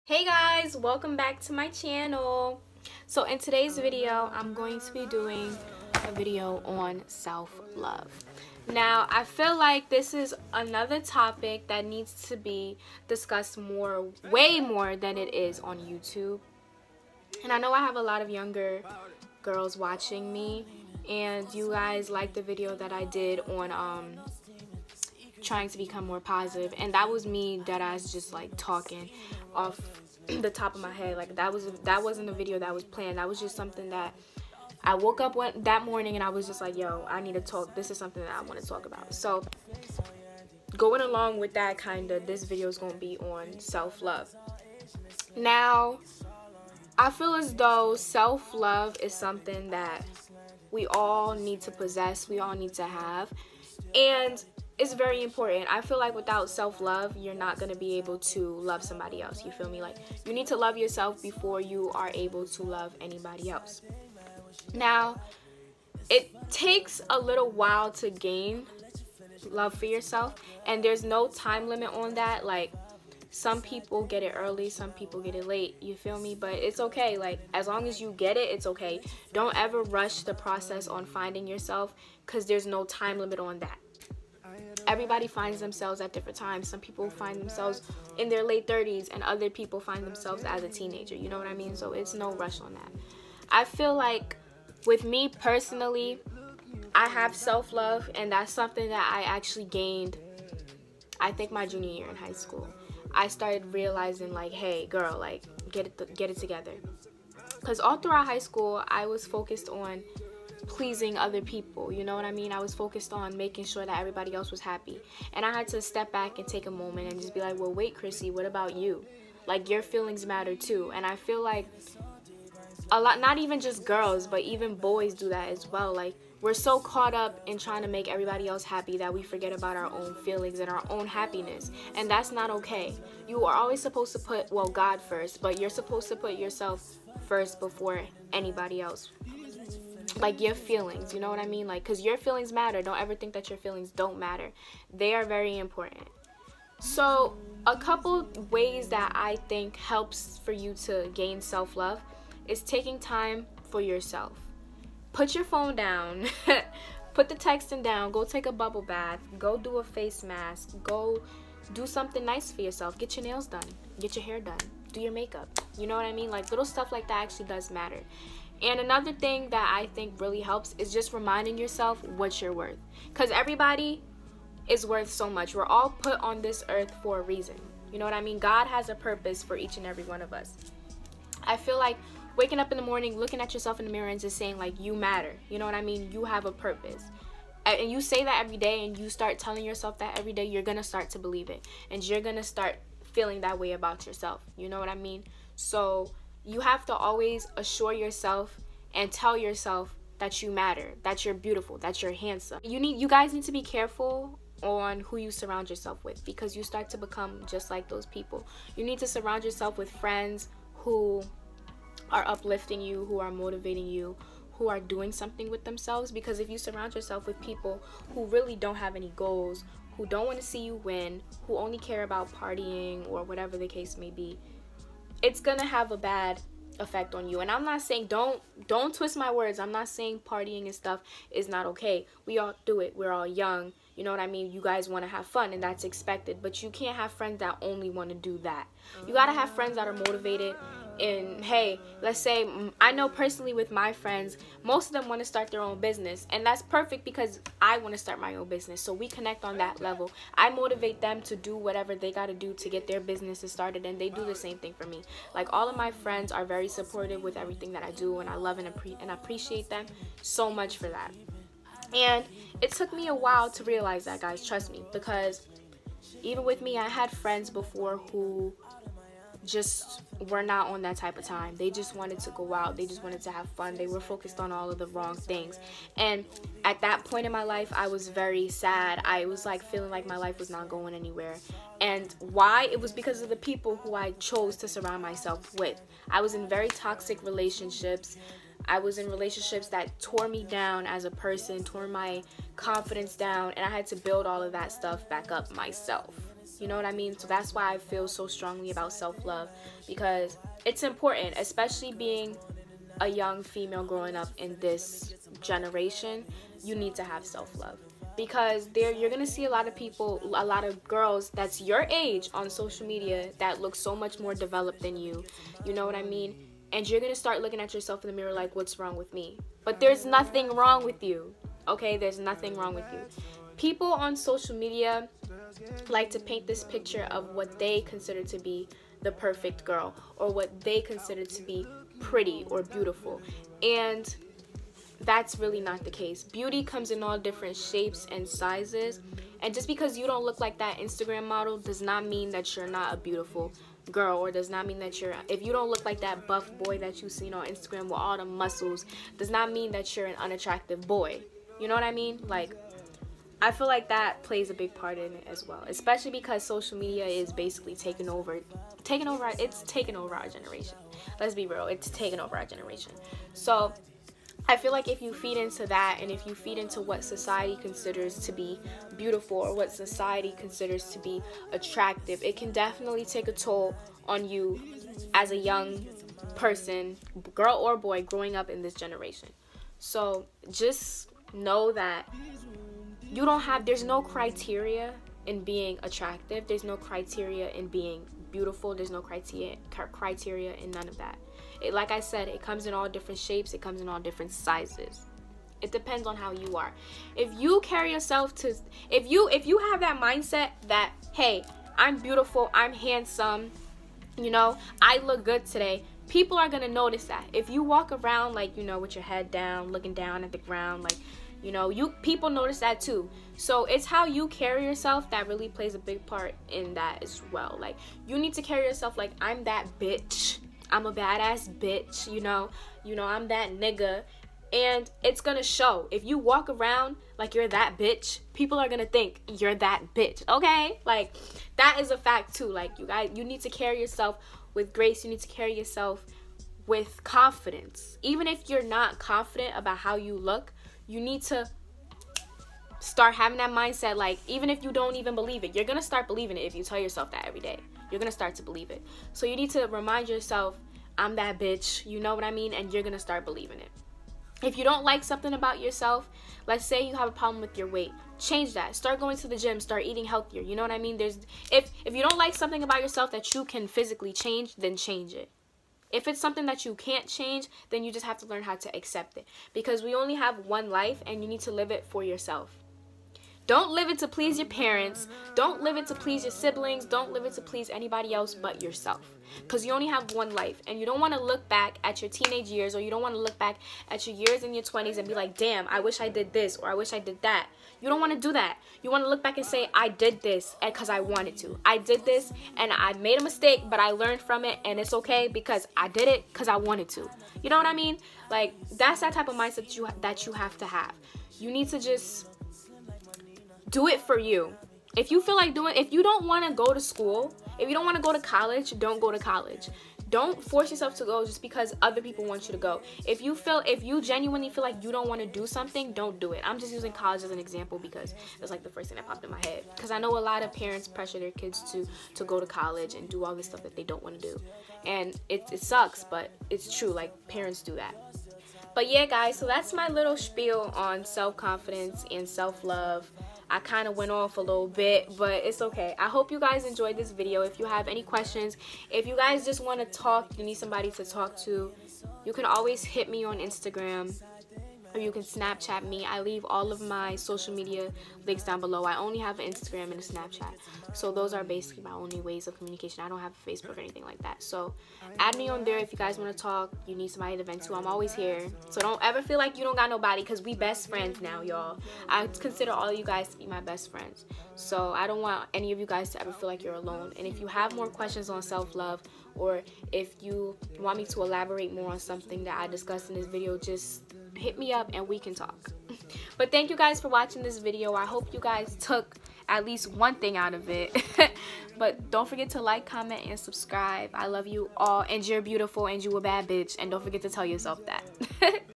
Hey guys, welcome back to my channel. So in today's video, I'm going to be doing a video on self-love. Now, I feel like this is another topic that needs to be discussed more, way more than it is on YouTube. And I know I have a lot of younger girls watching me, and you guys liked the video that I did on trying to become more positive, and that was me deadass just like talking off the top of my head. Like that wasn't a video that was planned. That was just something that I woke up that morning and I was just like, yo, I need to talk. This is something that I want to talk about. So going along with that, this video is going to be on self-love. Now, I feel as though self-love is something that we all need to possess, we all need to have, and it's very important. I feel like without self-love, you're not going to be able to love somebody else. You feel me? Like, you need to love yourself before you are able to love anybody else. Now, it takes a little while to gain love for yourself, and there's no time limit on that. Like, some people get it early, some people get it late, you feel me? But it's okay. Like, as long as you get it, it's okay. Don't ever rush the process on finding yourself, because there's no time limit on that. Everybody finds themselves at different times. Some people find themselves in their late 30s, and other people find themselves as a teenager, you know what I mean? So it's no rush on that. I feel like with me personally, I have self-love, and that's something that I actually gained, I think, my junior year in high school. I started realizing, like, hey girl, like, get it together. Because all throughout high school, I was focused on pleasing other people, you know what I mean? I was focused on making sure that everybody else was happy, and I had to step back and take a moment and just be like, well, wait, Chrissy, what about you? Like, your feelings matter too. And I feel like a lot, not even just girls, but even boys do that as well. Like, we're so caught up in trying to make everybody else happy that we forget about our own feelings and our own happiness, and that's not okay. You are always supposed to put, well, God first, but you're supposed to put yourself first before anybody else. Like, your feelings, you know what I mean? Like, because your feelings matter. Don't ever think that your feelings don't matter. They are very important. So a couple ways that I think helps for you to gain self-love is taking time for yourself. Put your phone down, put the texting down, go take a bubble bath, go do a face mask, go do something nice for yourself, get your nails done, get your hair done, do your makeup, you know what I mean? Like, little stuff like that actually does matter. And another thing that I think really helps is just reminding yourself what you're worth. Because everybody is worth so much. We're all put on this earth for a reason. You know what I mean? God has a purpose for each and every one of us. I feel like waking up in the morning, looking at yourself in the mirror and just saying, like, you matter. You know what I mean? You have a purpose. And you say that every day, and you start telling yourself that every day, you're going to start to believe it. And you're going to start feeling that way about yourself. You know what I mean? So you have to always assure yourself and tell yourself that you matter, that you're beautiful, that you're handsome. You guys need to be careful on who you surround yourself with, because you start to become just like those people. You need to surround yourself with friends who are uplifting you, who are motivating you, who are doing something with themselves. Because if you surround yourself with people who really don't have any goals, who don't want to see you win, who only care about partying or whatever the case may be, it's gonna have a bad effect on you. And I'm not saying, don't twist my words, I'm not saying partying and stuff is not okay. We all do it. We're all young, you know what I mean? You guys want to have fun, and that's expected, but you can't have friends that only want to do that. You gotta have friends that are motivated. And hey, let's say, I know personally with my friends, most of them want to start their own business, and that's perfect because I want to start my own business. So we connect on that level. I motivate them to do whatever they got to do to get their businesses started, and they do the same thing for me. Like, all of my friends are very supportive with everything that I do, and I love and appreciate them so much for that. And it took me a while to realize that, guys, trust me, because even with me, I had friends before who just were not on that type of time. They just wanted to go out, they just wanted to have fun, they were focused on all of the wrong things. And at that point in my life, I was very sad. I was like feeling like my life was not going anywhere. And why? It was because of the people who I chose to surround myself with. I was in very toxic relationships. I was in relationships that tore me down as a person, tore my confidence down, and I had to build all of that stuff back up myself. You know what I mean? So that's why I feel so strongly about self-love, because it's important, especially being a young female growing up in this generation. You need to have self-love, because you're gonna see a lot of people, a lot of girls that's your age on social media that look so much more developed than you. You know what I mean? And you're gonna start looking at yourself in the mirror like, what's wrong with me? But there's nothing wrong with you, okay? There's nothing wrong with you. People on social media like to paint this picture of what they consider to be the perfect girl, or what they consider to be pretty or beautiful, and that's really not the case. Beauty comes in all different shapes and sizes, and just because you don't look like that Instagram model does not mean that you're not a beautiful girl, or does not mean that if you don't look like that buff boy that you've seen on Instagram with all the muscles, does not mean that you're an unattractive boy. You know what I mean? Like, I feel like that plays a big part in it as well, especially because social media is basically taking over our generation. Let's be real, it's taking over our generation. So I feel like if you feed into that, and if you feed into what society considers to be beautiful, or what society considers to be attractive, it can definitely take a toll on you as a young person, girl or boy, growing up in this generation. So just know that there's no criteria in being attractive. There's no criteria in being beautiful. There's no criteria in none of that. Like I said, it comes in all different shapes. It comes in all different sizes. It depends on how you are. If you carry yourself to, if you have that mindset that, hey, I'm beautiful, I'm handsome, you know, I look good today, people are gonna notice that. If you walk around like, you know, with your head down, looking down at the ground, like, you know, people notice that too. So it's how you carry yourself that really plays a big part in that as well. Like, you need to carry yourself like, I'm that bitch, I'm a badass bitch, you know, I'm that nigga, and it's gonna show. If you walk around like you're that bitch, people are gonna think you're that bitch, okay? Like, that is a fact too. Like, you need to carry yourself with grace. You need to carry yourself with confidence. Even if you're not confident about how you look, you need to start having that mindset. Like, even if you don't even believe it, you're gonna start believing it. If you tell yourself that every day, you're gonna start to believe it. So you need to remind yourself, I'm that bitch, you know what I mean? And you're gonna start believing it. If you don't like something about yourself, let's say you have a problem with your weight, change that. Start going to the gym, start eating healthier, you know what I mean? If you don't like something about yourself that you can physically change, then change it. If it's something that you can't change, then you just have to learn how to accept it. Because we only have one life, and you need to live it for yourself. Don't live it to please your parents. Don't live it to please your siblings. Don't live it to please anybody else but yourself. Because you only have one life, and you don't want to look back at your teenage years, or you don't want to look back at your years in your 20s and be like, damn, I wish I did this, or I wish I did that. You don't want to do that. You want to look back and say, I did this because I wanted to. I did this and I made a mistake, but I learned from it, and it's okay because I did it because I wanted to. You know what I mean? Like, that's that type of mindset that you have to have. You need to just do it for you. If you feel like if you don't want to go to school, if you don't want to go to college, don't go to college. Don't force yourself to go just because other people want you to go. If you genuinely feel like you don't want to do something, don't do it. I'm just using college as an example because that's like the first thing that popped in my head. Because I know a lot of parents pressure their kids to go to college and do all this stuff that they don't want to do. And it sucks, but it's true. Like, parents do that. But yeah, guys, so that's my little spiel on self-confidence and self-love. I kind of went off a little bit, but it's okay. I hope you guys enjoyed this video. If you have any questions, if you guys just want to talk, you need somebody to talk to, you can always hit me on Instagram, or you can Snapchat me. I leave all of my social media links down below. I only have an Instagram and a Snapchat, so those are basically my only ways of communication. I don't have a Facebook or anything like that. So add me on there if you guys want to talk. You need somebody to vent to, I'm always here. So don't ever feel like you don't got nobody, because we best friends now, y'all. I consider all of you guys to be my best friends. So I don't want any of you guys to ever feel like you're alone. And if you have more questions on self-love, or if you want me to elaborate more on something that I discussed in this video, just hit me up and we can talk. But thank you guys for watching this video. I hope you guys took at least one thing out of it. But don't forget to like, comment, and subscribe. I love you all, and you're beautiful, and you a bad bitch, and don't forget to tell yourself that.